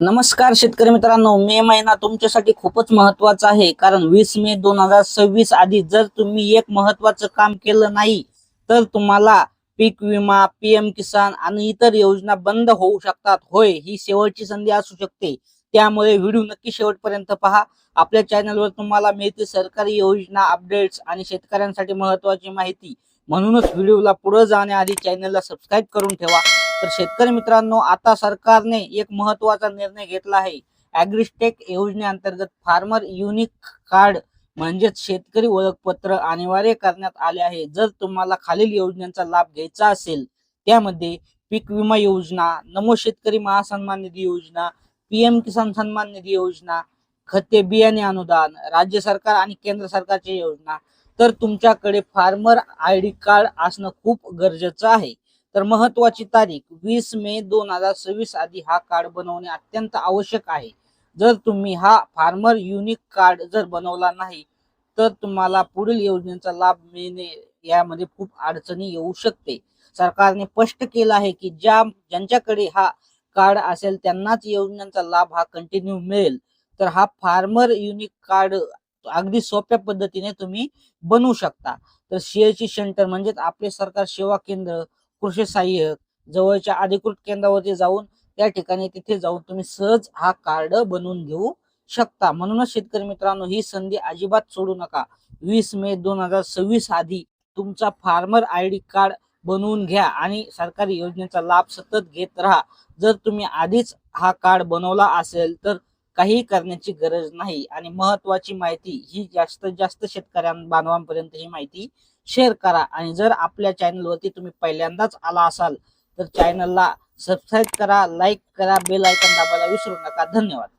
नमस्कार शेतकरी मित्रांनो, मे महिना तुमच्यासाठी खूपच महत्वाचा आहे. कारण 20 मे 2026 आधी जर तुम्ही एक महत्वाचं काम केलं नाही तर तुम्हाला पीक विमा, पीएम किसान आणि इतर योजना बंद होऊ शकतात. होय, ही शेवटची संधी असू शकते. त्यामुळे व्हिडिओ नक्की शेवटपर्यंत पहा. आपल्या चॅनलवर तुम्हाला मिळते सरकारी योजना, अपडेट्स आणि शेतकऱ्यांसाठी महत्वाची माहिती. म्हणूनच व्हिडिओला पुढे जाण्याआधी चॅनलला सबस्क्राईब करून ठेवा. तर शेतकरी मित्रांनो, आता सरकारने एक महत्वाचा निर्णय घेतला आहे. ॲग्रिस्टेक योजनेअंतर्गत फार्मर युनिक कार्ड म्हणजेच शेतकरी ओळखपत्र अनिवार्य करण्यात आले आहे. जर तुम्हाला खालील योजनांचा लाभ घ्यायचा असेल, त्यामध्ये पीक विमा योजना, नमो शेतकरी महासन्मान निधी योजना, पीएम किसान सन्मान निधी योजना, खते बियाणे अनुदान, राज्य सरकार आणि केंद्र सरकारची योजना, तर तुमच्याकडे फार्मर आयडी कार्ड असणं खूप गरजेचं आहे. तर महत्वाची तारीख 20 मे 2026 आधी हा कार्ड बनवणे अत्यंत आवश्यक आहे. जर तुम्ही हा फार्मर युनिक कार्ड जर बनवला नाही तर तुम्हाला पुढील योजनेचा लाभ मिळणे यामध्ये खूप अडचणी येऊ शकते. सरकारने स्पष्ट केलं आहे की ज्यांच्याकडे हा कार्ड असेल त्यांनाच योजनांचा लाभ हा कंटिन्यू मिळेल. तर हा फार्मर युनिक कार्ड अगदी सोप्या पद्धतीने तुम्ही बनवू शकता. तर सीएससी सेंटर म्हणजे आपले सरकार सेवा केंद्र, कृषी सहाय्यक जवळच्या अधिकृत केंद्रावरती जाऊन त्या ठिकाणी तिथे जाऊन तुम्ही सहज हा कार्ड बनवून घेऊ शकता. म्हणूनच शेतकरी मित्रांनो, ही संधी अजिबात सोडू नका. 20 मे 2026 आधी तुमचा फार्मर आयडी कार्ड बनवून घ्या आणि सरकारी योजनेचा लाभ सतत घेत राहा. जर तुम्ही आधीच हा कार्ड बनवला असेल तर काही करण्याची गरज नाही. आणि महत्वाची माहिती ही जास्तीत जास्त बांधवांपर्यंत ही माहिती शेअर करा. आणि जर आपल्या चॅनलवरती तुम्ही पहिल्यांदाच आला असाल तर चॅनलला सबस्क्राईब करा, लाईक करा, बेल आयकॉन दाबायला विसरू नका. धन्यवाद.